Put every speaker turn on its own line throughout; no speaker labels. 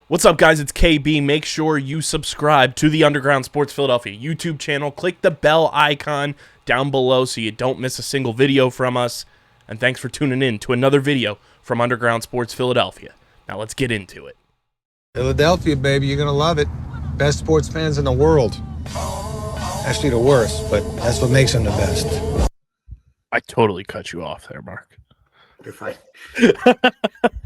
What's up, guys? It's KB. Make sure you subscribe to the Underground Sports Philadelphia YouTube channel. Click the bell icon down below so you don't miss a single video from us. And thanks for tuning in to another video from Underground Sports Philadelphia. Now let's get into it.
Philadelphia, baby, you're going to love it. Best sports fans in the world. Actually, the worst, but that's what makes them the best.
I totally cut you off there, Mark.
You're fine.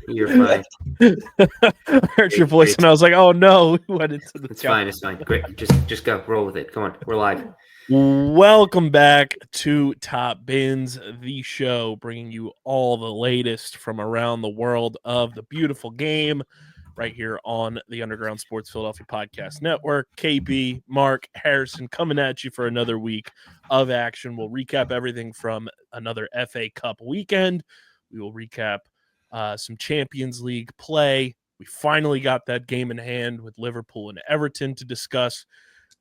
You're fine.
I heard your voice and I was like, oh no, we went into the
It's fine. It's fine. Great. Just go. Roll with it. Come on. We're live.
Welcome back to Top Bins, the show bringing you all the latest from around the world of the beautiful game right here on the Underground Sports Philadelphia Podcast Network. KB, Mark, Harrison coming at you for another week of action. We'll recap everything from another FA Cup weekend. We will recap some Champions League play. We finally got that game in hand with Liverpool and Everton to discuss.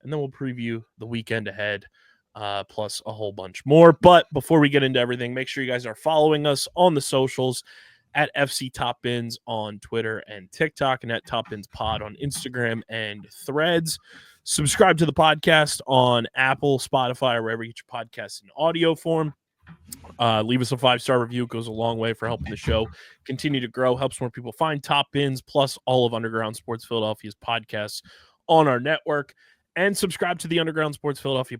And then we'll preview the weekend ahead, plus a whole bunch more. But before we get into everything, make sure you guys are following us on the socials at FC Top Bins on Twitter and TikTok, and at Top Bins Pod on Instagram and Threads. Subscribe to the podcast on Apple, Spotify, or wherever you get your podcasts in audio form. Leave us a 5-star review. It goes a long way for helping the show continue to grow, helps more people find Top Bins, plus all of Underground Sports Philadelphia's podcasts on our network. And subscribe to the Underground Sports Philadelphia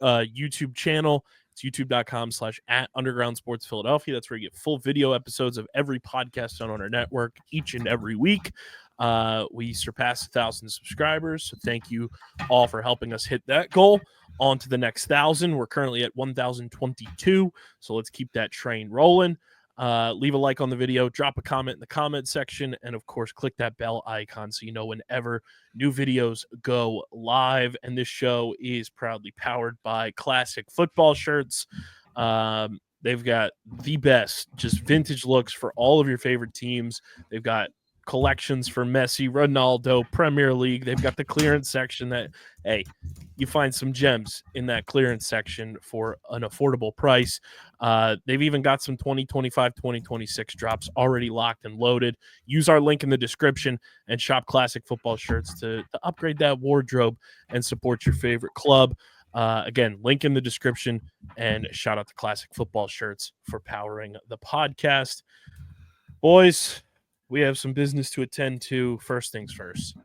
YouTube channel. It's youtube.com/@Underground Sports Philadelphia. That's where you get full video episodes of every podcast done on our network each and every week. We surpassed 1,000 subscribers, so thank you all for helping us hit that goal. On to the next 1,000. We're currently at 1,022, so let's keep that train rolling. Leave a like on the video, drop a comment in the comment section, and of course, click that bell icon so you know whenever new videos go live. And this show is proudly powered by Classic Football Shirts. They've got the best, just vintage looks for all of your favorite teams. They've got collections for Messi, Ronaldo, Premier League. They've got the clearance section that, hey, you find some gems in that clearance section for an affordable price. They've even got some 2025, 2026 drops already locked and loaded. Use our link in the description and shop Classic Football Shirts to upgrade that wardrobe and support your favorite club. Again, link in the description, and shout out to Classic Football Shirts for powering the podcast. Boys, we have some business to attend to. First things first.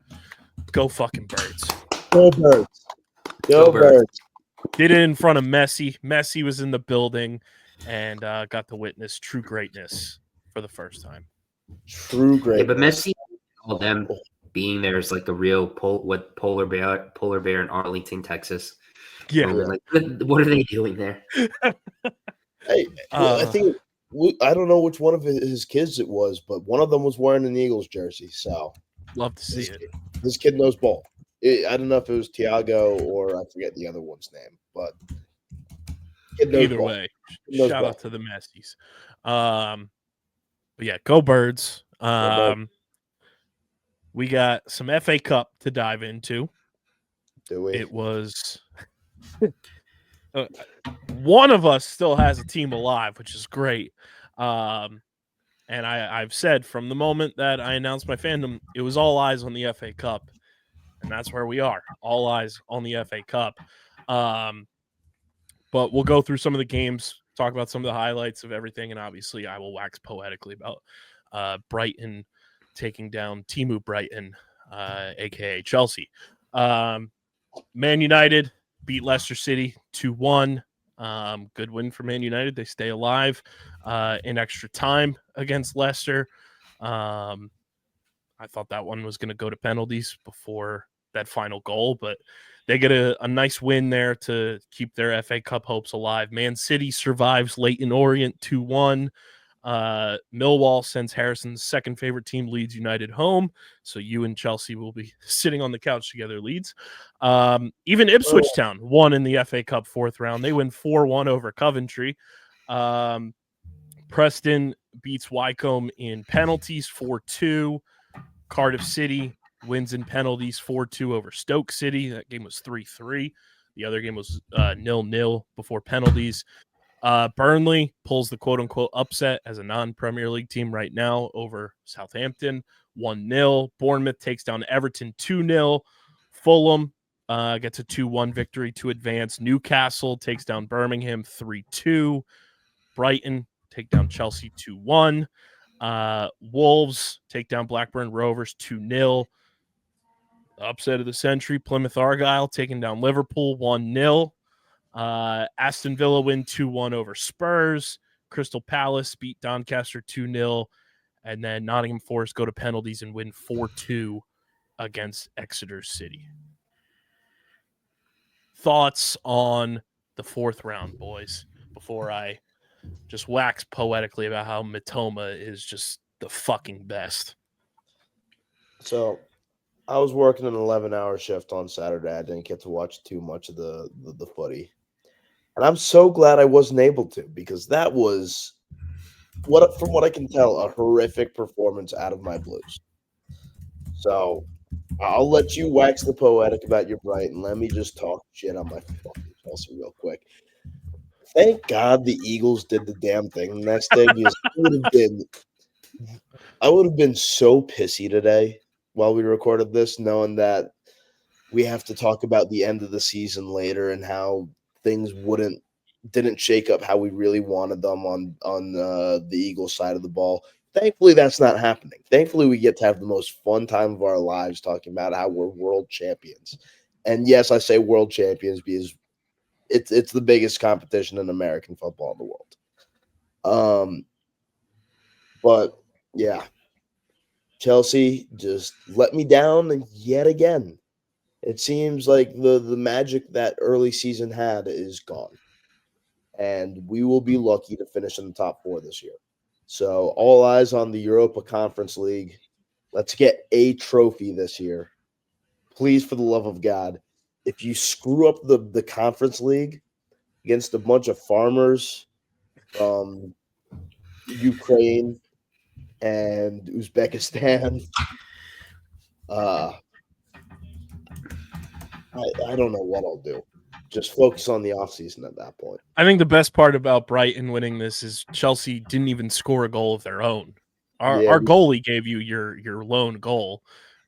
Go fucking Birds.
Go Birds. Go Birds.
Did it in front of Messi. Messi was in the building and got to witness true greatness for the first time.
True greatness.
Yeah, but Messi, all them being there is like the real polar bear in Arlington, Texas.
Yeah.
Like, what are they doing there?
Hey, I think I don't know which one of his kids it was, but one of them was wearing an Eagles jersey. So
love to see it.
This kid knows ball. I don't know if it was Tiago or I forget the other one's name, but
either way, shout out to the Messis. But yeah, go Birds. We got some FA Cup to dive into.
Do we?
It was one of us still has a team alive, which is great. And I've said from the moment that I announced my fandom, it was all eyes on the FA Cup. And that's where we are, all eyes on the FA Cup. But we'll go through some of the games, talk about some of the highlights of everything, and obviously I will wax poetically about Brighton taking down Timu Brighton, a.k.a. Chelsea. Man United beat Leicester City 2-1. Good win for Man United. They stay alive in extra time against Leicester. I thought that one was going to go to penalties before that final goal, but they get a nice win there to keep their FA Cup hopes alive. Man City survives Leyton Orient 2-1. Millwall sends Harrison's second favorite team, Leeds United, home. So you and Chelsea will be sitting on the couch together, Leeds. Even Ipswich Town won in the FA Cup fourth round. They win 4-1 over Coventry. Preston beats Wycombe in penalties 4-2. Cardiff City wins in penalties 4-2 over Stoke City. That game was 3-3. The other game was 0-0 before penalties. Burnley pulls the quote-unquote upset as a non-Premier League team right now over Southampton, 1-0. Bournemouth takes down Everton 2-0. Fulham gets a 2-1 victory to advance. Newcastle takes down Birmingham 3-2. Brighton take down Chelsea 2-1. Wolves take down Blackburn Rovers 2-0. Upset of the century, Plymouth Argyle taking down Liverpool 1-0. Aston Villa win 2-1 over Spurs. Crystal Palace beat Doncaster 2-0. And then Nottingham Forest go to penalties and win 4-2 against Exeter City. Thoughts on the fourth round, boys, before I just wax poetically about how Mitoma is just the fucking best.
So I was working an 11-hour shift on Saturday. I didn't get to watch too much of the footy. And I'm so glad I wasn't able to, because that was, from what I can tell, a horrific performance out of my Blues. So I'll let you wax the poetic about your Brighton. Let me just talk shit on my fucking Chelsea real quick. Thank God the Eagles did the damn thing the next day, because I would have been so pissy today while we recorded this, knowing that we have to talk about the end of the season later and how things didn't shake up how we really wanted them on the Eagles side of the ball. Thankfully, that's not happening. Thankfully, we get to have the most fun time of our lives talking about how we're world champions. And yes, I say world champions because it's the biggest competition in American football in the world. But yeah, Chelsea just let me down yet again. It seems like the magic that early season had is gone. And we will be lucky to finish in the top 4 this year. So all eyes on the Europa Conference League. Let's get a trophy this year. Please, for the love of God, if you screw up the Conference League against a bunch of farmers from Ukraine and Uzbekistan, I don't know what I'll do. Just focus on the offseason at that point.
I think the best part about Brighton winning this is Chelsea didn't even score a goal of their own. Our goalie gave you your lone goal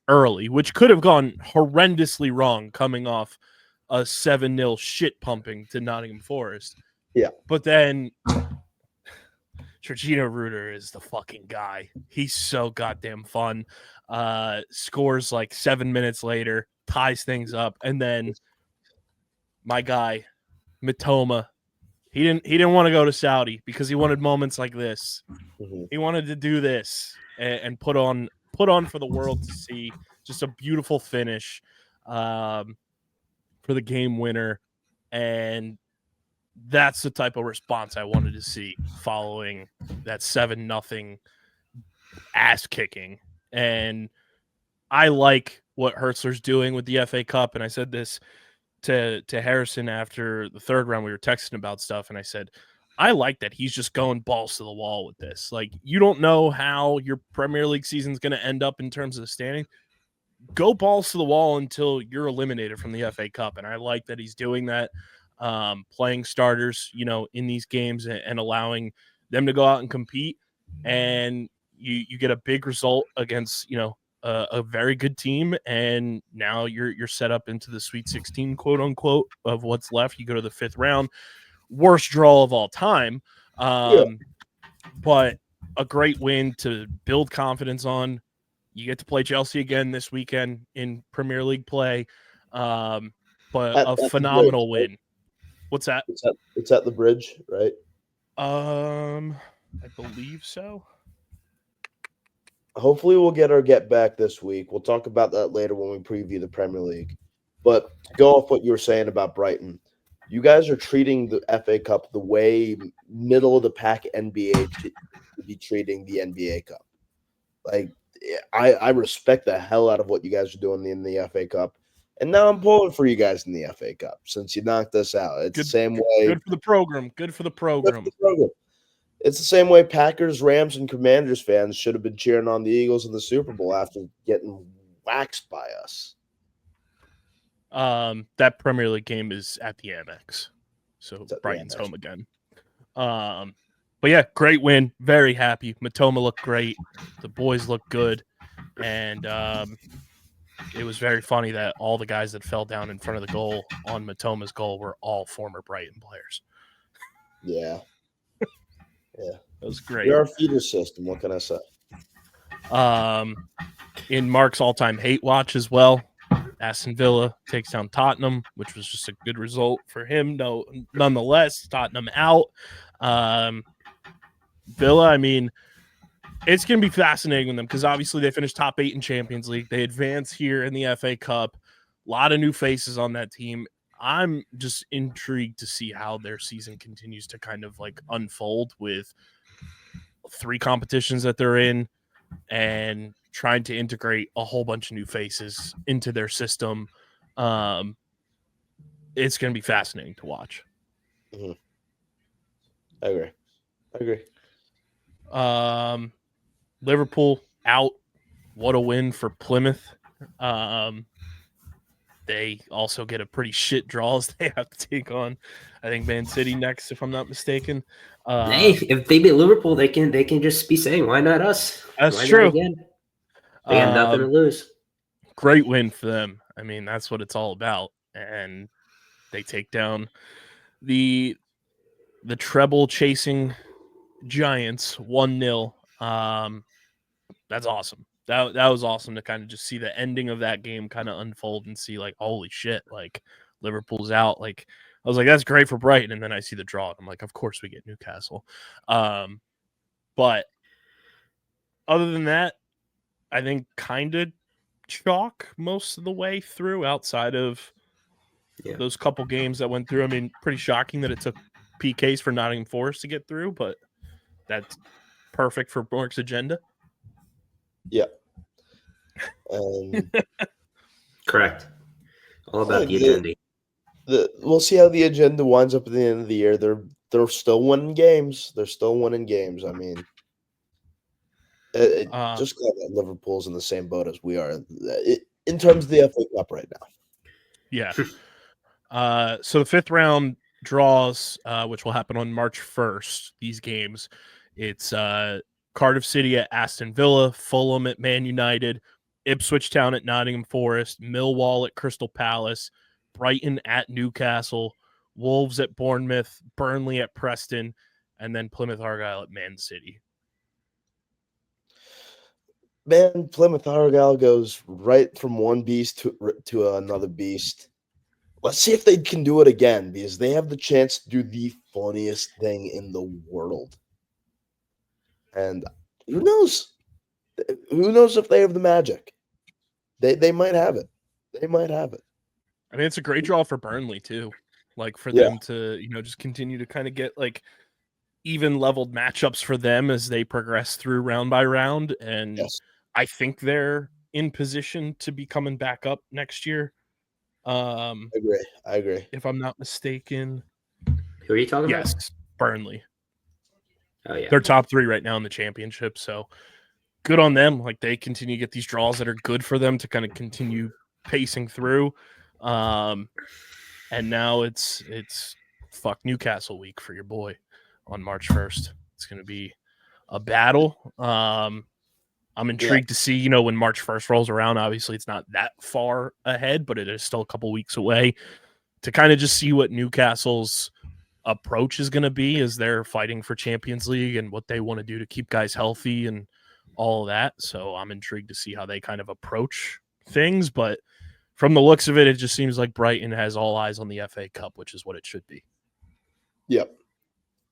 early, which could have gone horrendously wrong coming off a 7-0 shit pumping to Nottingham Forest.
Yeah.
But then Georgino Ruder is the fucking guy. He's so goddamn fun. Scores like 7 minutes later, ties things up, and then my guy, Mitoma, he didn't want to go to Saudi because he wanted moments like this.
Mm-hmm.
He wanted to do this and put on for the world to see. Just a beautiful finish for the game winner, and that's the type of response I wanted to see following that 7-0 ass kicking. And I like what Hertzler's doing with the FA Cup, and I said this to Harrison after the third round. We were texting about stuff, and I said, I like that he's just going balls to the wall with this. Like, you don't know how your Premier League season is going to end up in terms of the standing. Go balls to the wall until you're eliminated from the FA Cup, and I like that he's doing that, playing starters, in these games and allowing them to go out and compete, and you get a big result against, a very good team, and now you're set up into the Sweet 16, quote unquote, of what's left. You go to the 5th round, worst draw of all time, but a great win to build confidence on. You get to play Chelsea again this weekend in Premier League play, but a phenomenal win. What's that?
It's at the Bridge, right?
I believe so.
Hopefully we'll get our get back this week. We'll talk about that later when we preview the Premier League. But to go off what you were saying about Brighton, you guys are treating the FA Cup the way middle of the pack NBA should be treating the NBA Cup. Like, I respect the hell out of what you guys are doing in the FA Cup. And now I'm pulling for you guys in the FA Cup since you knocked us out. It's the same way.
Good for the program. Good for the program.
It's the same way Packers, Rams, and Commanders fans should have been cheering on the Eagles in the Super Bowl after getting waxed by us.
That Premier League game is at the Amex, so Brighton's home again. But yeah, great win. Very happy. Mitoma looked great. The boys look good. And it was very funny that all the guys that fell down in front of the goal on Mitoma's goal were all former Brighton players.
Yeah.
That was great.
You're our feeder system. What can I say?
In Mark's all-time hate watch as well, Aston Villa takes down Tottenham, which was just a good result for him. No, nonetheless, Tottenham out. Villa, I mean, it's going to be fascinating with them because obviously they finished top 8 in Champions League. They advance here in the FA Cup. A lot of new faces on that team. I'm just intrigued to see how their season continues to kind of like unfold with 3 competitions that they're in and trying to integrate a whole bunch of new faces into their system. It's going to be fascinating to watch.
Mm-hmm. I agree.
Liverpool out. What a win for Plymouth. They also get a pretty shit draw as they have to take on, I think, Man City next, if I'm not mistaken.
Hey, if they beat Liverpool, they can just be saying, "Why not us?"
That's
Why
true.
Not again? They have nothing to lose.
Great win for them. I mean, that's what it's all about. And they take down the treble chasing Giants 1-0. That's awesome. That was awesome to kind of just see the ending of that game kind of unfold and see like, holy shit, like Liverpool's out. Like I was like, that's great for Brighton. And then I see the draw. And I'm like, of course we get Newcastle. But other than that, I think kind of chalk most of the way through outside of those couple games that went through. I mean, pretty shocking that it took PKs for Nottingham Forest to get through, but that's perfect for Mark's agenda.
Yeah.
Correct. All about the agenda.
We'll see how the agenda winds up at the end of the year. They're still winning games. I mean, just glad that Liverpool's in the same boat as we are in terms of the FA Cup right now.
Yeah. So the 5th round draws, which will happen on March 1st, these games. It's Cardiff City at Aston Villa, Fulham at Man United, Ipswich Town at Nottingham Forest, Millwall at Crystal Palace, Brighton at Newcastle, Wolves at Bournemouth, Burnley at Preston, and then Plymouth Argyle at Man City.
Man, Plymouth Argyle goes right from one beast to another beast. Let's see if they can do it again because they have the chance to do the funniest thing in the world. And who knows? Who knows if they have the magic? They might have it. They might have it.
I mean, it's a great draw for Burnley too. Like for them to, just continue to kind of get like even leveled matchups for them as they progress through round by round. And I think they're in position to be coming back up next year. I
agree.
If I'm not mistaken.
Who are you talking about?
Yes, Burnley.
Oh yeah.
They're top 3 right now in the championship. So good on them. Like they continue to get these draws that are good for them to kind of continue pacing through. And now it's fuck Newcastle week for your boy on March 1st. It's going to be a battle. I'm intrigued to see, when March 1st rolls around. Obviously, it's not that far ahead, but it is still a couple weeks away to kind of just see what Newcastle's approach is going to be as they're fighting for Champions League and what they want to do to keep guys healthy and all of that. So I'm intrigued to see how they kind of approach things. But from the looks of it, it just seems like Brighton has all eyes on the FA Cup, which is what it should be.
Yep.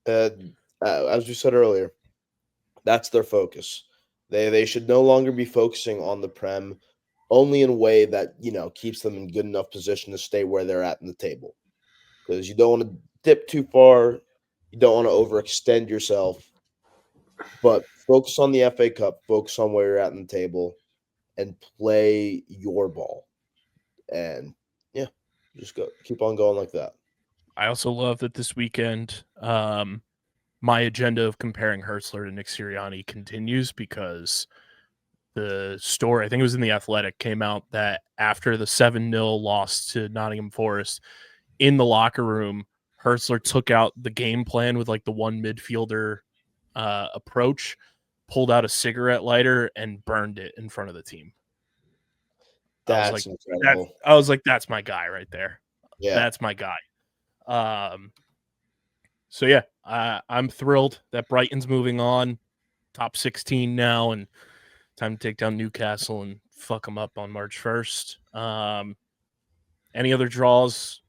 As you said earlier, that's their focus. They should no longer be focusing on the Prem only in a way that, keeps them in good enough position to stay where they're at in the table. Because you don't want to dip too far. You don't want to overextend yourself. But focus on the FA Cup, focus on where you're at in the table, and play your ball. And, just keep on going like that.
I also love that this weekend my agenda of comparing Hurtsler to Nick Sirianni continues because the story, I think it was in The Athletic, came out that after the 7-0 loss to Nottingham Forest in the locker room, Hurtsler took out the game plan with like the one midfielder approach pulled out a cigarette lighter and burned it in front of the team.
That's incredible.
I was like, that's my guy right there.
Yeah.
That's my guy. So yeah, I'm thrilled that Brighton's moving on, top 16 now, and time to take down Newcastle and fuck them up on March 1st. Any other draws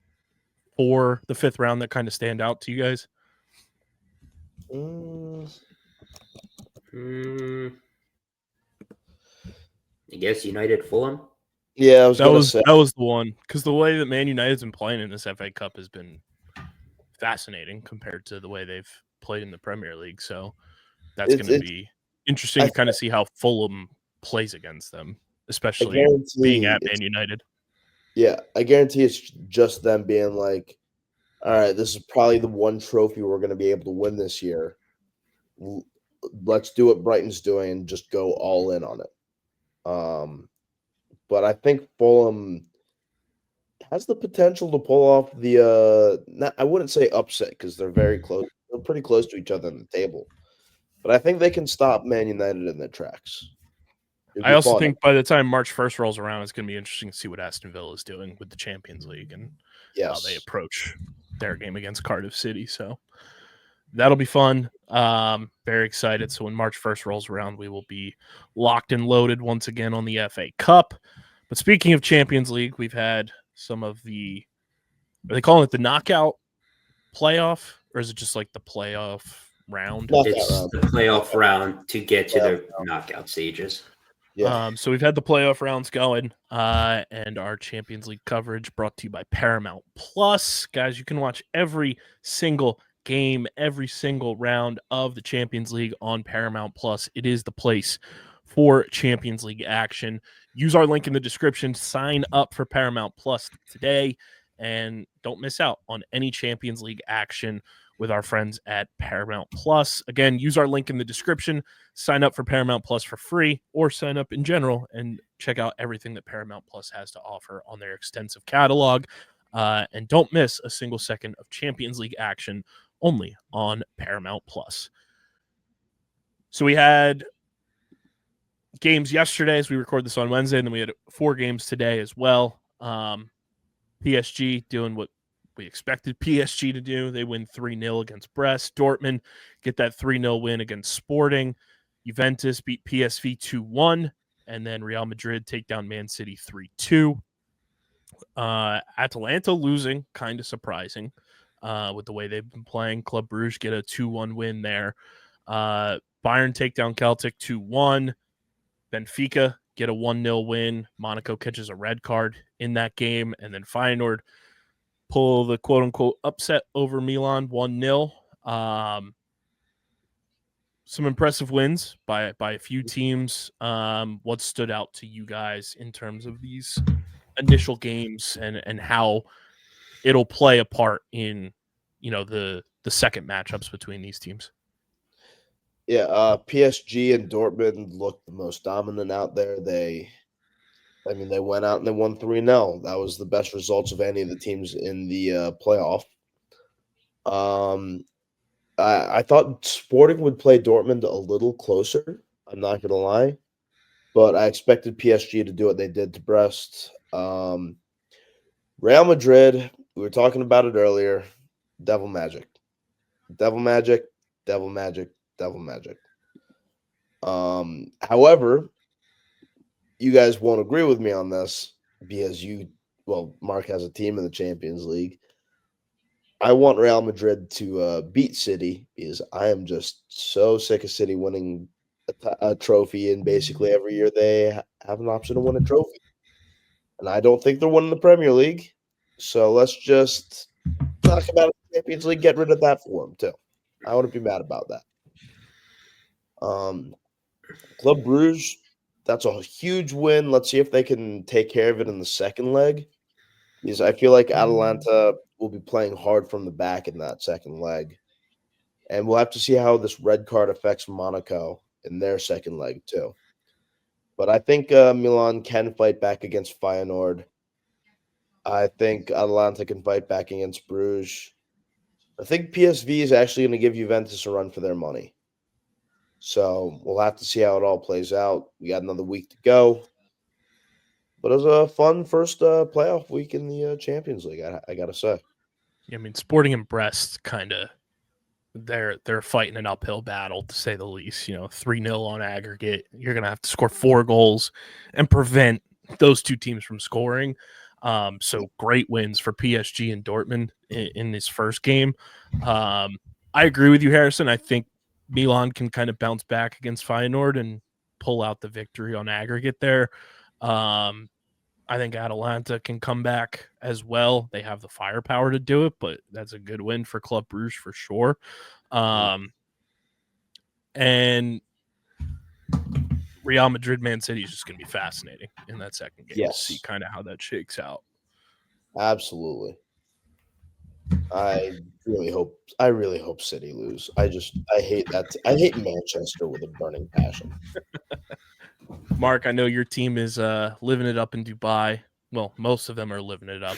for the 5th round that kind of stand out to you guys?
I guess United Fulham.
Yeah,
that was the one, because the way that Man United's been playing in this FA Cup has been fascinating compared to the way they've played in the Premier League. So that's going to be interesting to kind of see how Fulham plays against them, especially being at Man United.
Yeah, I guarantee it's just them being like, all right, this is probably the one trophy we're going to be able to win this year. Let's do what Brighton's doing and just go all in on it. But I think Fulham has the potential to pull off the I wouldn't say upset because they're very close. They're pretty close to each other on the table. But I think they can stop Man United in their tracks.
I also think by the time March 1st rolls around, it's going to be interesting to see what Aston Villa is doing with the Champions League and how they approach their game against Cardiff City. So that'll be fun. Very excited. So when March 1st rolls around, we will be locked and loaded once again on the FA Cup. But speaking of Champions League, we've had some of the – are they calling it the knockout playoff? Or is it just like the playoff round?
It's the playoff round to get to the knockout stages.
Yeah.
So we've had the playoff rounds going, and our Champions League coverage brought to you by Paramount Plus. Guys, you can watch every single game, every single round of the Champions League on Paramount Plus. It is the place for Champions League action. Use our link in the description. Sign up for Paramount Plus today, and don't miss out on any Champions League action with our friends at Paramount Plus. Again, use our link in the description. Sign up for Paramount Plus for free, or sign up in general and check out everything that Paramount Plus has to offer on their extensive catalog. And don't miss a single second of Champions League action only on Paramount Plus. So we had games yesterday as we record this on Wednesday, and then we had 4 games today as well. PSG doing what we expected PSG to do. They win 3-0 against Brest. Dortmund get that 3-0 win against Sporting. Juventus beat PSV 2-1, and then Real Madrid take down Man City 3-2. Atalanta losing, kind of surprising with the way they've been playing. Club Brugge get a 2-1 win there. Bayern take down Celtic 2-1. Benfica get a 1-0 win. Monaco catches a red card in that game, and then Feyenoord pull the quote-unquote upset over Milan 1-0. Some impressive wins by a few teams. What stood out to you guys in terms of these initial games and how it'll play a part in, the second matchups between these teams?
Yeah, PSG and Dortmund looked the most dominant out there. They went out and they won 3-0. That was the best results of any of the teams in the playoff. I thought Sporting would play Dortmund a little closer. I'm not going to lie. But I expected PSG to do what they did to Brest. Real Madrid, we were talking about it earlier, devil magic. Devil magic, devil magic, devil magic. However, you guys won't agree with me on this because Mark has a team in the Champions League. I want Real Madrid to beat City because I am just so sick of City winning a trophy, and basically every year they have an option to win a trophy. And I don't think they're winning the Premier League. So let's just talk about the Champions League, get rid of that for them too. I wouldn't be mad about that. Club Brugge, that's a huge win. Let's see if they can take care of it in the second leg. Because I feel like Atalanta will be playing hard from the back in that second leg. And we'll have to see how this red card affects Monaco in their second leg too. But I think Milan can fight back against Feyenoord. I think Atalanta can fight back against Bruges. I think PSV is actually going to give Juventus a run for their money. So we'll have to see how it all plays out. We got another week to go. But it was a fun first playoff week in the Champions League, I got to say.
I mean, Sporting and Brest kind of they're fighting an uphill battle, to say the least. 3-0 on aggregate. You're going to have to score 4 goals and prevent those two teams from scoring. So great wins for PSG and Dortmund in this first game. I agree with you, Harrison. I think Milan can kind of bounce back against Feyenoord and pull out the victory on aggregate there. I think Atalanta can come back as well. They have the firepower to do it, but that's a good win for Club Brugge for sure. And Real Madrid, Man City is just going to be fascinating in that second game to see kind of how that shakes out.
Absolutely. I really hope City lose. I hate that. I hate Manchester with a burning passion.
Mark, I know your team is living it up in Dubai. Well, most of them are living it up.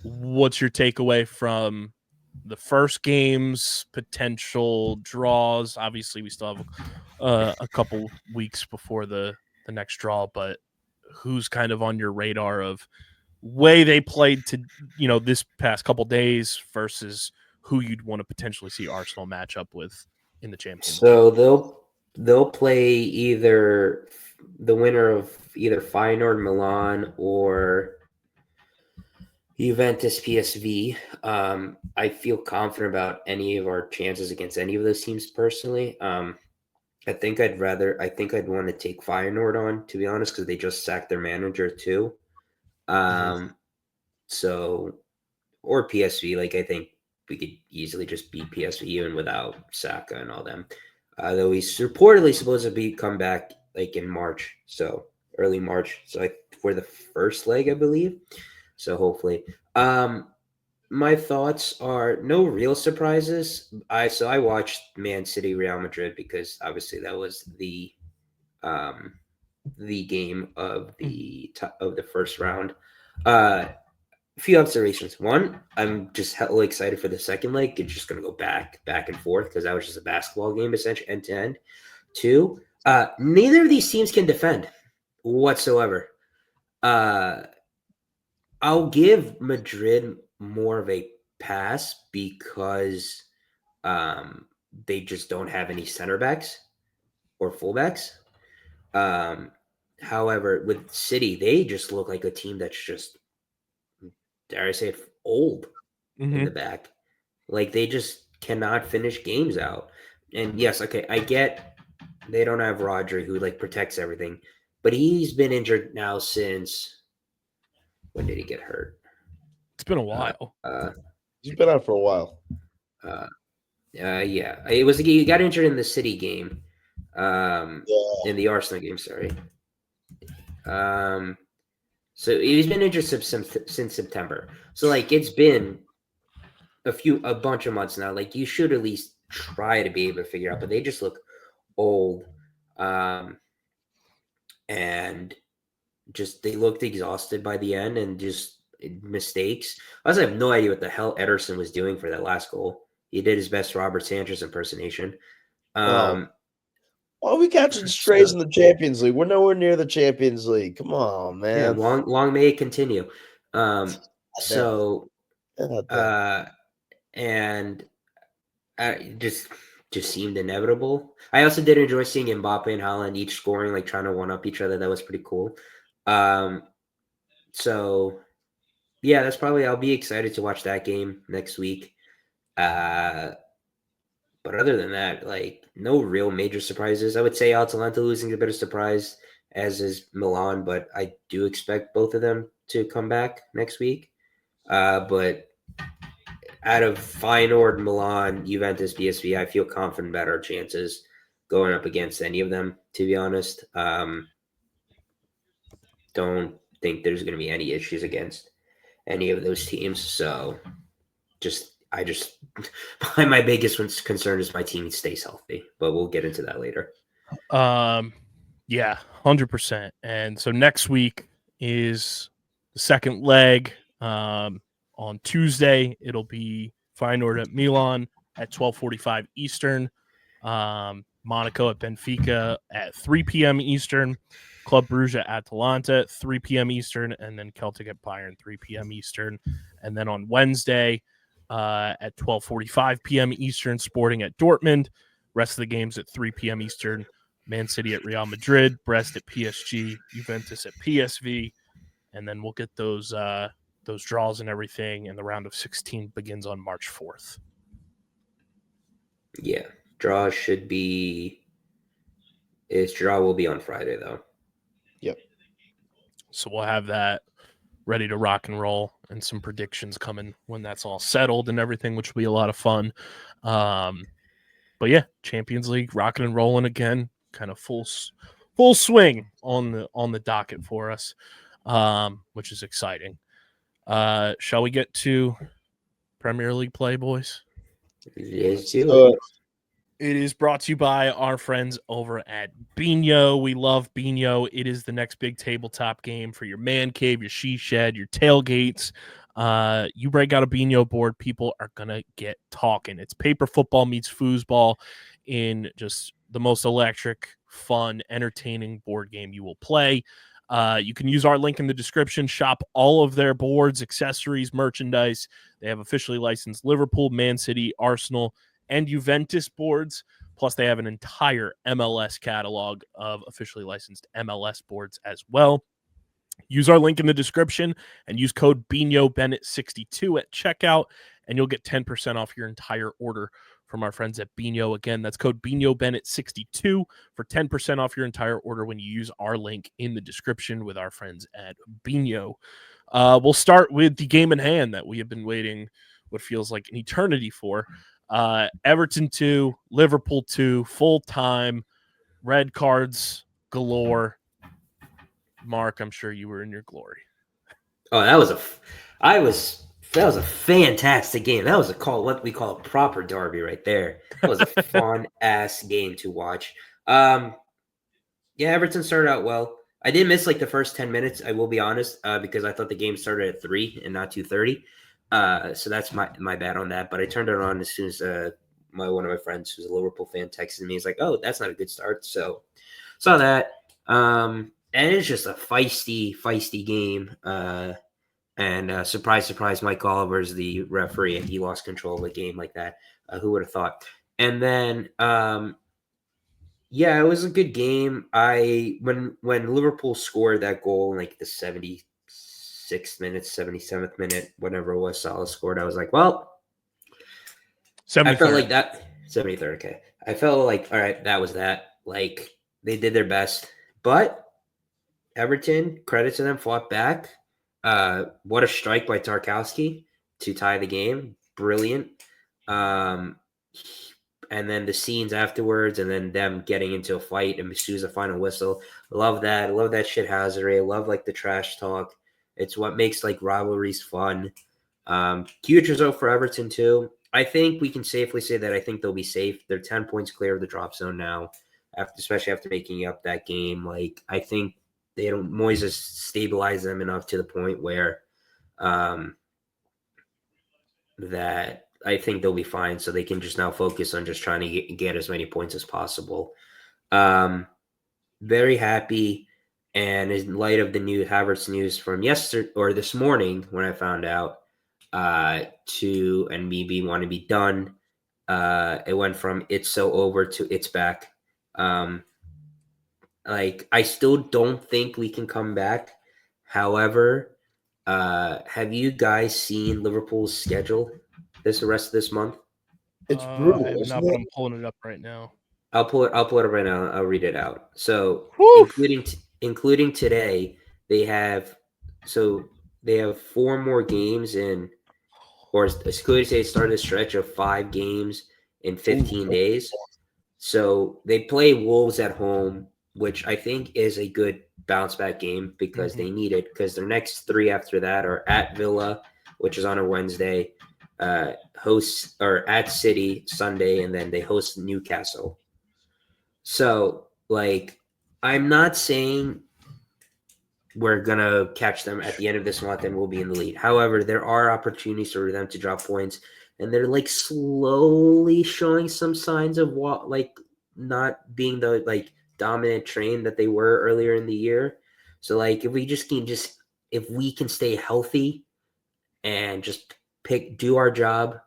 What's your takeaway from the first game's potential draws? Obviously, we still have a couple weeks before the next draw, but who's kind of on your radar of way they played to this past couple days versus who you'd want to potentially see Arsenal match up with in the Champions League?
So they'll play either the winner of either Feyenoord Milan or Juventus PSV. I feel confident about any of our chances against any of those teams personally. I think I'd want to take Feyenoord on, to be honest, because they just sacked their manager too. So, or PSV, I think we could easily just beat PSV even without Saka and all them. Though he's reportedly supposed to come back in March, so early March. So for the first leg, I believe. So hopefully, my thoughts are no real surprises. I watched Man City Real Madrid because obviously that was the game of the first round. A few observations. One, I'm just hella excited for the second leg. It's just going to go back and forth because that was just a basketball game, essentially, end to end. Two, neither of these teams can defend whatsoever. I'll give Madrid more of a pass because they just don't have any center backs or fullbacks. However, with City, they just look like a team that's just, dare I say it, old in the back. They just cannot finish games out. And yes, okay, I get they don't have Rodri who protects everything, but he's been injured now since, when did he get hurt?
It's been a while.
He's been out for a while.
Yeah, he got injured in the City game, in the Arsenal game. Sorry. So he's been injured since September. So it's been a bunch of months now. You should at least try to be able to figure out, but they just look old, and just they looked exhausted by the end and just mistakes. I also have no idea what the hell Ederson was doing for that last goal. He did his best Robert Sanchez impersonation.
Why are we catching strays in the Champions League? We're nowhere near the Champions League. Come on, man.
Yeah, long may it continue. And just seemed inevitable. I also did enjoy seeing Mbappe and Haaland each scoring, trying to one up each other. That was pretty cool. So yeah, that's probably, I'll be excited to watch that game next week. But other than that, no real major surprises. I would say Atalanta losing is a bit of a surprise, as is Milan, but I do expect both of them to come back next week. But out of Feyenoord, Milan, Juventus, PSV, I feel confident about our chances going up against any of them, to be honest. Don't think there's going to be any issues against any of those teams. So my biggest concern is my team stays healthy, but we'll get into that later.
Yeah, 100%. And so next week is the second leg. On Tuesday, it'll be Feyenoord at Milan at 12:45 Eastern. Monaco at Benfica at 3 p.m. Eastern. Club Brugge at Atalanta at 3 p.m. Eastern, and then Celtic at Bayern 3 p.m. Eastern. And then on Wednesday at 12:45 p.m. Eastern, Sporting at Dortmund. Rest of the games at 3 p.m. Eastern. Man City at Real Madrid, Brest at PSG, Juventus at PSV, and then we'll get those draws and everything. And the round of 16 begins on March 4th.
Yeah, draw should be. Its draw will be on Friday though.
Yep.
So we'll have that ready to rock and roll, and some predictions coming when that's all settled and everything, which will be a lot of fun. But yeah, Champions League rocking and rolling again, kind of full swing on the docket for us, which is exciting. Shall we get to Premier League play, boys?
Let's do it.
It is brought to you by our friends over at Biñho. We love Biñho. It is the next big tabletop game for your man cave, your she shed, your tailgates. You break out a Biñho board, people are going to get talking. It's paper football meets foosball in just the most electric, fun, entertaining board game you will play. You can use our link in the description, shop all of their boards, accessories, merchandise. They have officially licensed Liverpool, Man City, Arsenal, and Juventus boards. Plus, they have an entire MLS catalog of officially licensed MLS boards as well. Use our link in the description and use code Bennett62 at checkout, and you'll get 10% off your entire order from our friends at Biñho. Again, that's code Bennett62 for 10% off your entire order when you use our link in the description with our friends at Biñho. We'll start with the game in hand that we have been waiting what feels like an eternity for. Everton 2, Liverpool 2, full time, red cards galore. Mark, I'm sure you were in your glory.
Oh, that was a fantastic game. That was what we call a proper derby right there. That was a fun ass game to watch. Yeah, Everton started out well. I did miss like the first 10 minutes, I will be honest, because I thought the game started at 3 and not 2:30. So that's my bad on that. But I turned it on as soon as one of my friends who's a Liverpool fan texted me. He's like, "Oh, that's not a good start." So saw that. And it's just a feisty game. And surprise, Mike Oliver's the referee, and he lost control of the game like that. Who would have thought? And then, yeah, it was a good game. When Liverpool scored that goal in like the 76th minute, 77th minute, whatever it was, Salah scored. I was like, well, 73rd. I felt like that 73rd. Okay, I felt like, all right, that was that. Like they did their best, but Everton, credit to them, fought back. What a strike by Tarkowski to tie the game. Brilliant. And then the scenes afterwards, and then them getting into a fight and Masua's final whistle. Love that. I love that shithousery. I love like the trash talk. It's what makes like rivalries fun. Huge result for Everton too. I think we can safely say that I think they'll be safe. They're 10 points clear of the drop zone now, especially after making up that game. Like I think Moyes has stabilized them enough to the point where that I think they'll be fine. So they can just now focus on just trying to get as many points as possible. Very happy. And in light of the new Havertz news from yesterday or this morning, when I found out and me want to be done, it went from it's so over to it's back. Like I still don't think we can come back. However, have you guys seen Liverpool's schedule the rest of this month?
It's brutal.
I'm pulling it up right now.
I'll pull it up right now. I'll read it out. So including today, they have 4 more games they started a stretch of 5 games in 15 days. So they play Wolves at home, which I think is a good bounce back game because they need it, because their next 3 after that are at Villa, which is on a Wednesday, hosts or at City Sunday, and then they host Newcastle. So like, I'm not saying we're going to catch them at the end of this month and we'll be in the lead. However, there are opportunities for them to drop points. and they're like slowly showing some signs of what like not being the like dominant train that they were earlier in the year. So like if we can stay healthy and just do our job,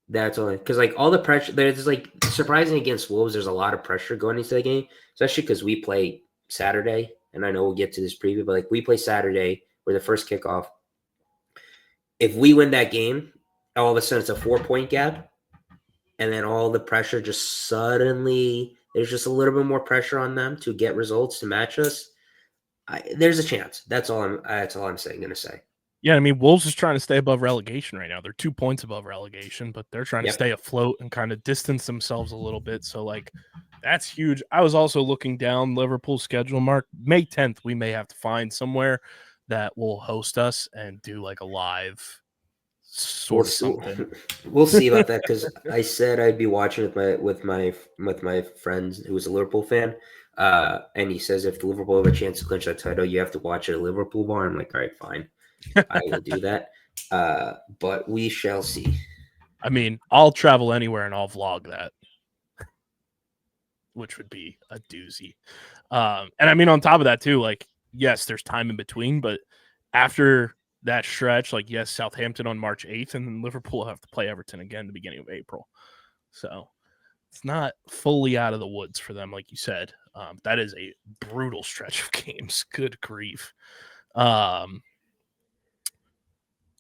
that's all. Because like all the pressure, there's like surprising against Wolves. There's a lot of pressure going into the game, especially because we play Saturday, and I know we'll get to this preview, but like we play Saturday, we're the first kickoff. If we win that game, all of a sudden it's a 4-point gap, and then all the pressure just suddenly there's just a little bit more pressure on them to get results to match us. There's a chance. That's all I'm saying. Gonna say.
Yeah, I mean, Wolves is trying to stay above relegation right now. They're 2 points above relegation, but they're trying to stay afloat and kind of distance themselves a little bit. So, like, that's huge. I was also looking down Liverpool's schedule, Mark. May 10th, we may have to find somewhere that will host us and do, like, a live sort of something.
We'll see about that because I said I'd be watching with my friends who was a Liverpool fan. And he says if Liverpool have a chance to clinch that title, you have to watch it at Liverpool bar. I'm like, all right, fine. I will do that. But we shall see.
I mean, I'll travel anywhere and I'll vlog that, which would be a doozy. And I mean, on top of that too, like, yes, there's time in between, but after that stretch, like, yes, Southampton on March 8th, and then Liverpool have to play Everton again the beginning of April. So it's not fully out of the woods for them, like you said. That is a brutal stretch of games. Good grief.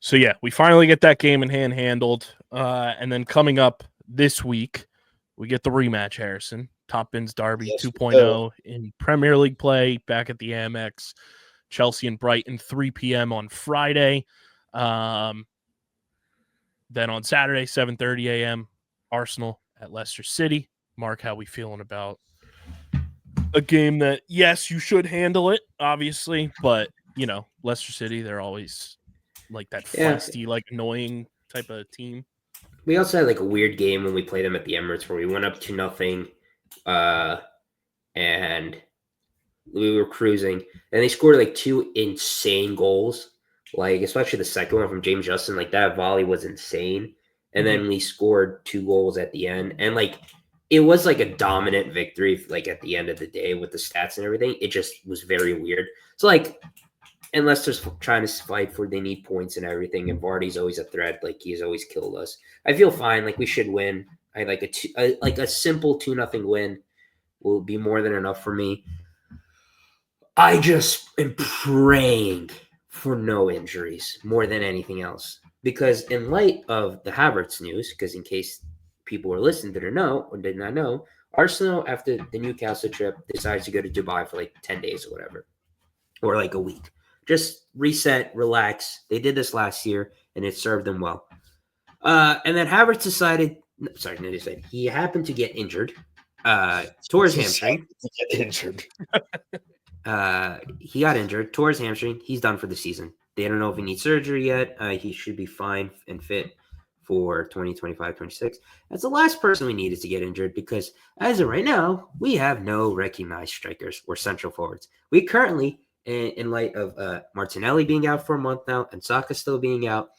So, yeah, we finally get that game in hand handled. And then coming up this week, we get the rematch, Harrison. Top Bins Derby 2.0 in Premier League play back at the Amex. Chelsea and Brighton, 3 p.m. on Friday. Then on Saturday, 7:30 a.m., Arsenal at Leicester City. Mark, how we feeling about a game that, yes, you should handle it, obviously, but, you know, Leicester City, they're always like that feisty, like annoying type of team.
We also had like a weird game when we played them at the Emirates where we went up 2-0, and we were cruising, and they scored like 2 insane goals, like especially the second one from James Justin. Like that volley was insane, and then we scored 2 goals at the end, and like it was like a dominant victory. Like at the end of the day, with the stats and everything, it just was very weird. So like. Unless they're trying to fight for, they need points and everything. And Vardy's always a threat. Like he's always killed us. I feel fine. Like we should win. I like a simple 2-0 win will be more than enough for me. I just am praying for no injuries more than anything else. Because in light of the Havertz news, because in case people were listening did not know, Arsenal after the Newcastle trip decides to go to Dubai for like 10 days or whatever, or like a week. Just reset, relax. They did this last year, and it served them well. And then Havertz he happened to get injured. Tore his hamstring. He got injured, tore his hamstring. He's done for the season. They don't know if he needs surgery yet. He should be fine and fit for 2025-26. That's the last person we needed to get injured because as of right now, we have no recognized strikers or central forwards. We currently... in light of Martinelli being out for a month now and Saka still being out,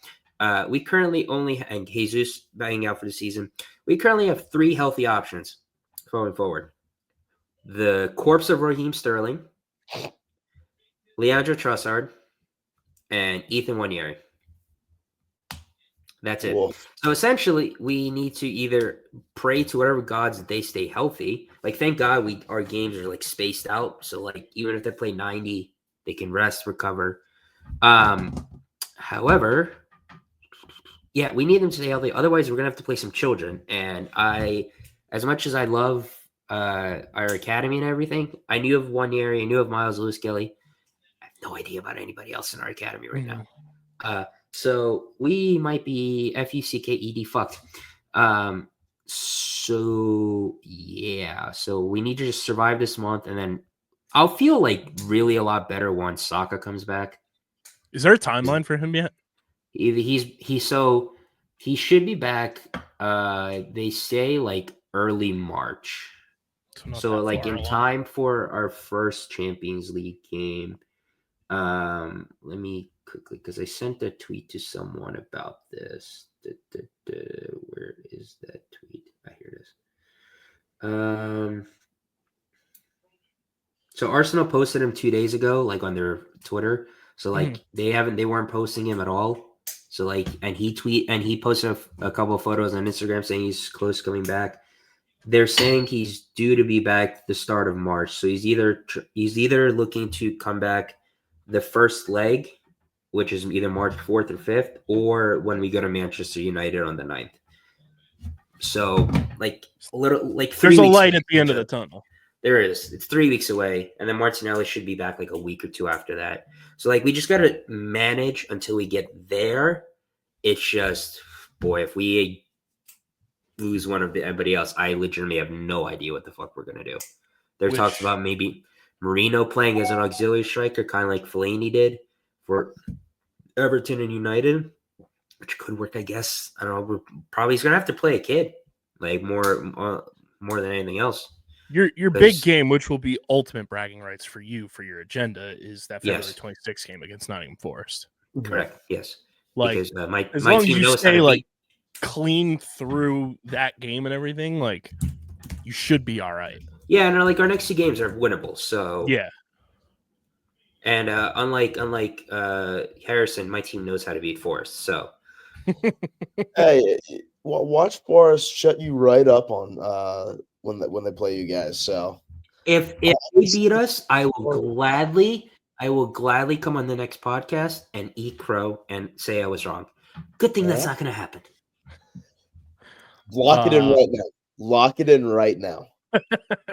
we currently and Jesus being out for the season, we currently have 3 healthy options going forward. The corpse of Raheem Sterling, Leandro Trossard, and Ethan Nwaneri. That's it. Whoa. So essentially, we need to either pray to whatever gods that they stay healthy. Like, thank God our games are like spaced out. So like, even if they play 90, they can rest, recover. However, yeah, we need them to stay healthy. Otherwise, we're gonna have to play some children. And as much as I love our academy and everything, I knew of Nwaneri, I knew of Miles Lewis-Kelly. I have no idea about anybody else in our academy right now. So we might be FUCKED fucked. So yeah, so we need to just survive this month, and then I'll feel like really a lot better once Saka comes back.
Is there a timeline for him yet?
He should be back. They say like early March. So like in time for our first Champions League game. Let me quickly, because I sent a tweet to someone about this. Where is that tweet? Here it is. So Arsenal posted him 2 days ago, like on their Twitter. So like they weren't posting him at all. So like, and he posted a couple of photos on Instagram saying he's close to coming back. They're saying he's due to be back the start of March. So he's either looking to come back the first leg, which is either March 4th or 5th, or when we go to Manchester United on the 9th. So like a little, like 3
There's a
weeks
light at the end of the tunnel.
There is. It's 3 weeks away, and then Martinelli should be back like a week or two after that. So like we just got to manage until we get there. It's just, boy, if we lose one of everybody else, I legitimately have no idea what the fuck we're gonna do. There talks about maybe Marino playing as an auxiliary striker, kind of like Fellaini did for Everton and United, which could work, I guess. I don't know. Probably he's gonna have to play a kid, like more than anything else.
Your big game, which will be ultimate bragging rights for you for your agenda, is that February 26th game against Nottingham Forest.
Correct. Yes.
Like
because my
long
team
as you
knows
stay
how to
like clean through that game and everything, like you should be all right.
Yeah, and like our next 2 games are winnable. So
yeah.
And unlike Harrison, my team knows how to beat Forest. So
hey, watch Forest shut you right up on when they play you guys. So
if they beat us, I will gladly come on the next podcast and eat crow and say I was wrong. Good thing that's not going to happen.
Lock it in right now. Lock it in right now.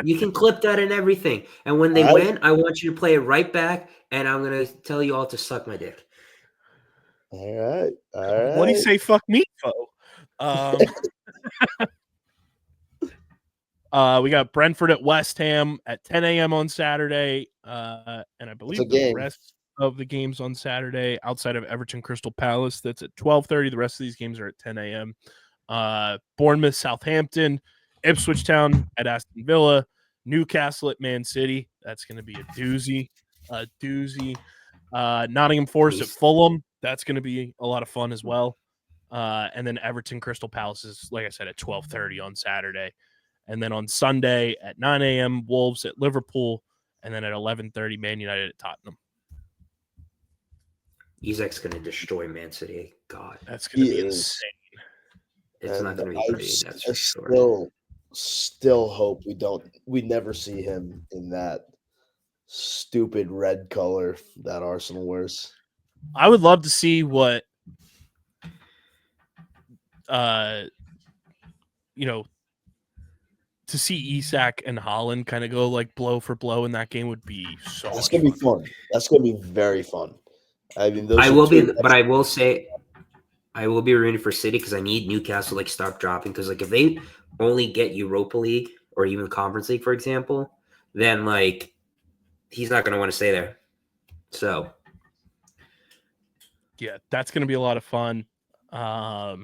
You can clip that and everything. And when they win, I want you to play it right back, and I'm going to tell you all to suck my dick.
All right.
What do you say? Fuck me, foe. We got Brentford at West Ham at 10 a.m. on Saturday. And I believe the rest of the games on Saturday, outside of Everton Crystal Palace, that's at 12:30. The rest of these games are at 10 a.m. Bournemouth, Southampton, Ipswich Town at Aston Villa, Newcastle at Man City. That's going to be a doozy. Nottingham Forest at Fulham. That's going to be a lot of fun as well. And then Everton Crystal Palace is, like I said, at 12:30 on Saturday. And then on Sunday at 9 a.m., Wolves at Liverpool. And then at 11:30, Man United at Tottenham.
Isak's going to destroy Man City. God.
That's going to be insane.
It's not going to be pretty, that's for sure.
Still hope we never see him in that stupid red color that Arsenal wears.
I would love to see what to see Isak and Haaland kind of go like blow for blow in that game would be so
That's gonna be fun. That's gonna be very fun. I mean,
I will be rooting for City because I need Newcastle like stop dropping, because like if they only get Europa League or even Conference League, for example, then like he's not going to want to stay there. So
yeah, that's going to be a lot of fun. I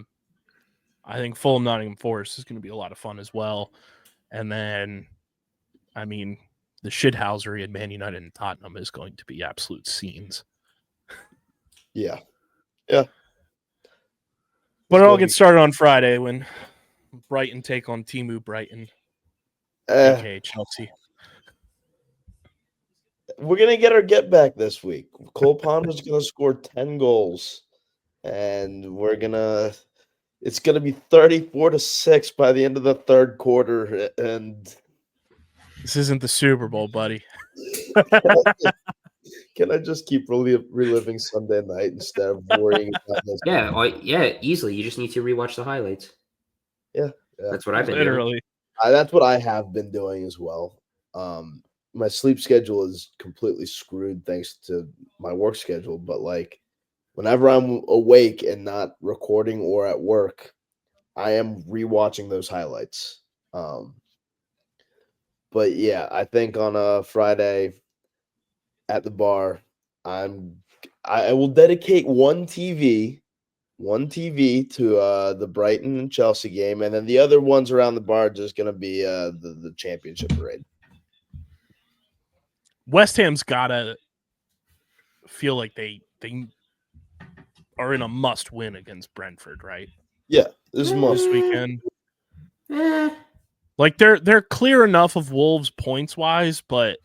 think Fulham Nottingham Forest is going to be a lot of fun as well. And then, I mean, the shithousery in Man United and Tottenham is going to be absolute scenes.
Yeah.
But it all gets started on Friday when Brighton take on Timu Brighton, aka Chelsea.
We're going to get our get back this week. Cole Palmer's going to score 10 goals. And it's going to be 34-6 by the end of the third quarter. And
this isn't the Super Bowl, buddy.
Can I just keep reliving Sunday night instead of worrying about this?
Yeah, easily. You just need to rewatch the highlights.
Yeah.
That's what I've been
doing.
That's what I have been doing as well. My sleep schedule is completely screwed thanks to my work schedule. But like, whenever I'm awake and not recording or at work, I am rewatching those highlights. But yeah, I think on a Friday at the bar, I will dedicate one TV to the Brighton and Chelsea game, and then the other ones around the bar are just going to be the championship parade.
West Ham's gotta feel like they are in a must win against Brentford, right?
Yeah, this is
This weekend. Like they're clear enough of Wolves points wise, but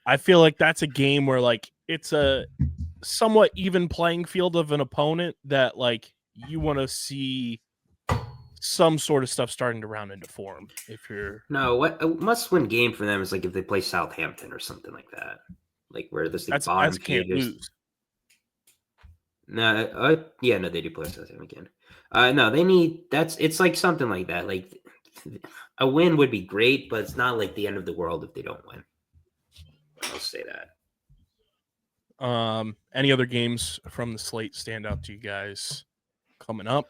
I feel like that's a game where like it's a somewhat even playing field of an opponent that like you want to see some sort of stuff starting to round into form. If you're
No, what a must-win game for them is like if they play Southampton or something like that, like where there's the bottom
can't
feeders.
lose.
No, no, they do play Southampton again. No, they need it's like something like that. Like a win would be great, but it's not like the end of the world if they don't win. I'll say that.
Any other games from the slate stand out to you guys coming up?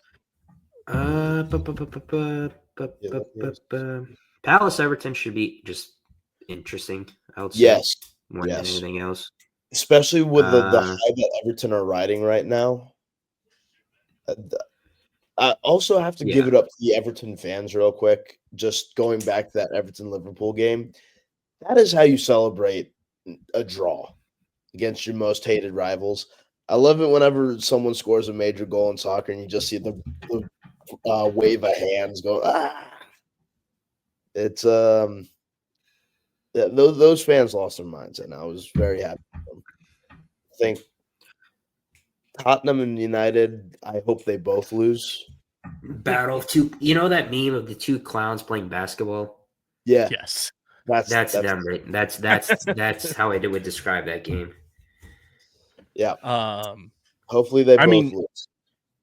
Palace Everton should be just interesting. I would say
Yes.
more than anything else.
Especially with the high that Everton are riding right now. I also have to give it up to the Everton fans real quick. Just going back to that Everton-Liverpool game. That is how you celebrate a draw against your most hated rivals. I love it whenever someone scores a major goal in soccer and you just see the wave of hands go, ah. It's those fans lost their minds, and I was very happy for them. I think Tottenham and United, I hope they both lose.
Battle of two. You know that meme of the two clowns playing basketball?
Yeah.
Yes.
That's them, right? That's how I would describe that game.
Yeah. Hopefully they both lose.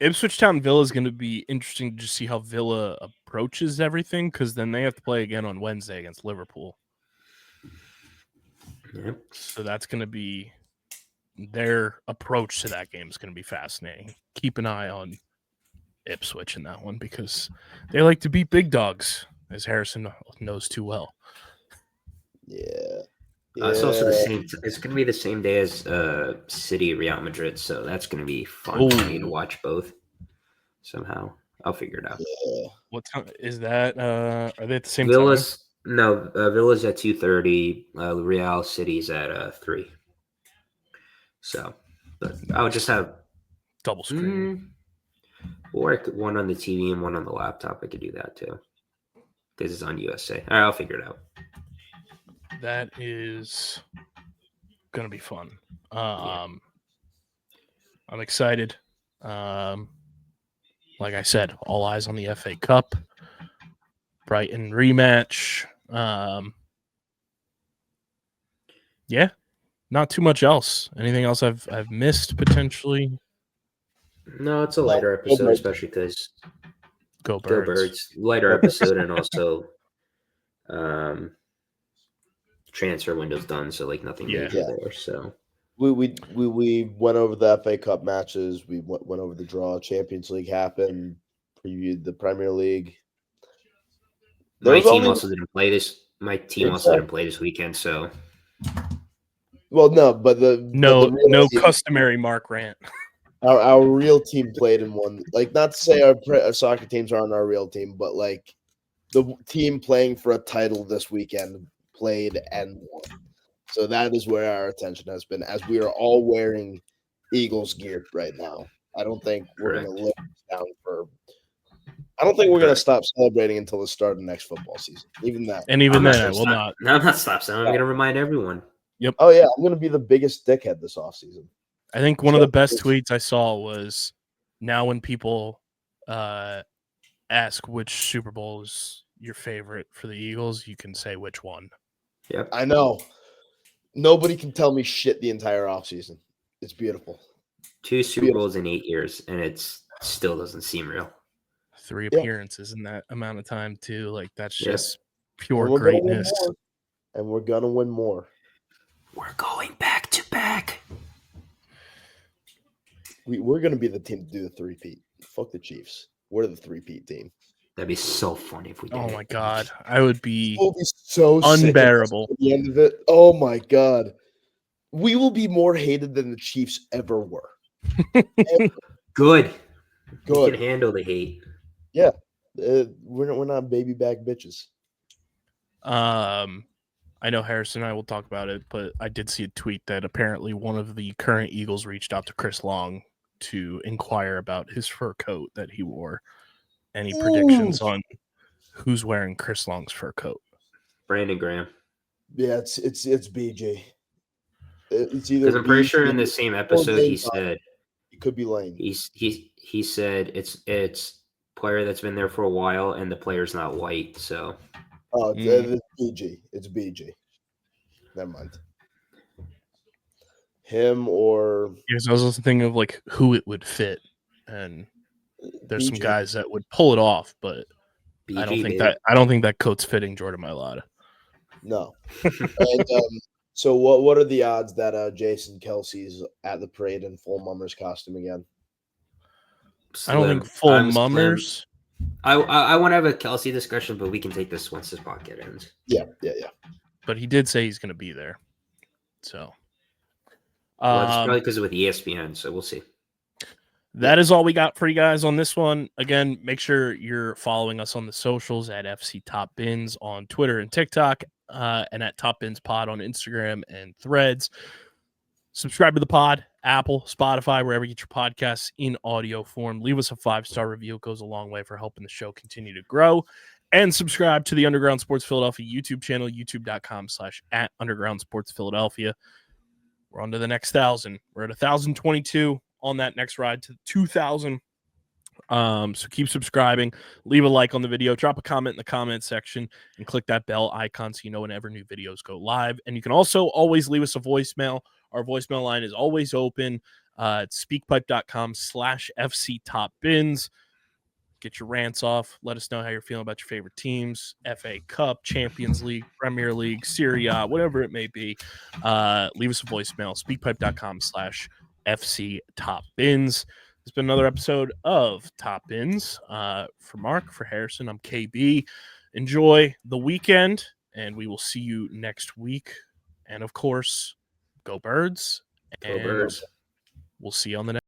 Ipswich Town Villa is going to be interesting to just see how Villa approaches everything, because then they have to play again on Wednesday against Liverpool.
Yep.
So that's going to be their approach to that game is going to be fascinating. Keep an eye on Ipswich in that one because they like to beat big dogs, as Harrison knows too well.
Yeah.
It's also the same. It's going to be the same day as City Real Madrid, so that's going to be fun for me to watch both. Somehow, I'll figure it out.
Yeah.
What time is that? Are they at the same
Villa's,
time?
No, Villa's at 2:30. Real City's at 3. So, but I'll just have
double screen,
or one on the TV and one on the laptop. I could do that too. This is on USA. All right, I'll figure it out.
That is gonna be fun. I'm excited. Like I said, all eyes on the FA Cup, Brighton rematch. Yeah, not too much else. Anything else I've missed potentially?
No, it's a lighter episode, especially because
Go Birds.
Lighter episode, and also transfer window's done, so like nothing major there. So
we went over the FA Cup matches. We went over the draw. Champions League happened. Previewed the Premier League.
My team also didn't play this weekend. So
well, no, but
no customary Mark rant.
Our real team played and won. Like, not to say our soccer teams aren't our real team, but like the team playing for a title this weekend played and won. So that is where our attention has been, as we are all wearing Eagles gear right now. I don't think we're going to live down for. I don't think we're going to stop celebrating until the start of next football season. Even that,
and even then, I will not.
No, I'm not stopping. I'm going to remind everyone.
Yep.
Oh yeah, I'm going to be the biggest dickhead this offseason.
I think one of the best tweets I saw was now when people ask which Super Bowl is your favorite for the Eagles, you can say which one.
Yep.
I know. Nobody can tell me shit the entire offseason. It's beautiful.
2 Super Bowls in 8 years, and it still doesn't seem real.
3 appearances in that amount of time, too. Like, that's just pure greatness.
And we're going to win more.
We're going back to back.
We're going to be the team to do the 3-peat. Fuck the Chiefs. We're the 3-peat team.
That'd be so funny if we did.
Oh, my God. I would be
so
unbearable.
At the end of it. Oh, my God. We will be more hated than the Chiefs ever were.
Good. We can handle the hate.
Yeah. We're not baby back bitches.
I know Harrison and I will talk about it, but I did see a tweet that apparently one of the current Eagles reached out to Chris Long to inquire about his fur coat that he wore. Any predictions on who's wearing Chris Long's fur coat?
Brandon Graham.
Yeah, it's BG. It's either
Because I'm pretty
BG
sure in the same
or
episode he
Lane.
said
It could be Lane.
he said it's player that's been there for a while and the player's not white. So
Oh, it's BG. It's BG. Never mind. Him or
Because I was also thinking of like who it would fit, and there's some
BG.
guys that would pull it off, but
BG,
I don't think
baby.
that coat's fitting Jordan Mailata.
No. And so what are the odds that Jason Kelsey's at the parade in full Mummers costume again?
I don't think
Slim.
full
I'm
Mummers.
slim. I want to have a Kelsey discussion, but we can take this once this podcast ends.
Yeah.
But he did say he's going to be there. So,
Well, it's probably because with ESPN, so we'll see.
that is all we got for you guys on this one. Again, make sure you're following us on the socials at FC Top Bins on Twitter and TikTok, and at Top Bins Pod on Instagram and Threads. Subscribe to the pod, Apple, Spotify, wherever you get your podcasts in audio form. Leave us a 5-star review. It goes a long way for helping the show continue to grow. And subscribe to the Underground Sports Philadelphia YouTube channel, youtube.com/@Underground Sports Philadelphia. We're on to the next 1,000. We're at 1,022 on that next ride to 2,000. So keep subscribing, leave a like on the video, drop a comment in the comment section, and click that bell icon so you know whenever new videos go live. And you can also always leave us a voicemail. Our voicemail line is always open. It's speakpipe.com/FC Top Bins. Get your rants off. Let us know how you're feeling about your favorite teams, FA Cup, Champions League, Premier League, SerieA, whatever it may be. Leave us a voicemail, speakpipe.com/FC Top Bins. It's been another episode of Top Bins. For Mark, for Harrison, I'm KB. Enjoy the weekend, and we will see you next week. And of course, go Birds.
Go Birds.
We'll see you on the next.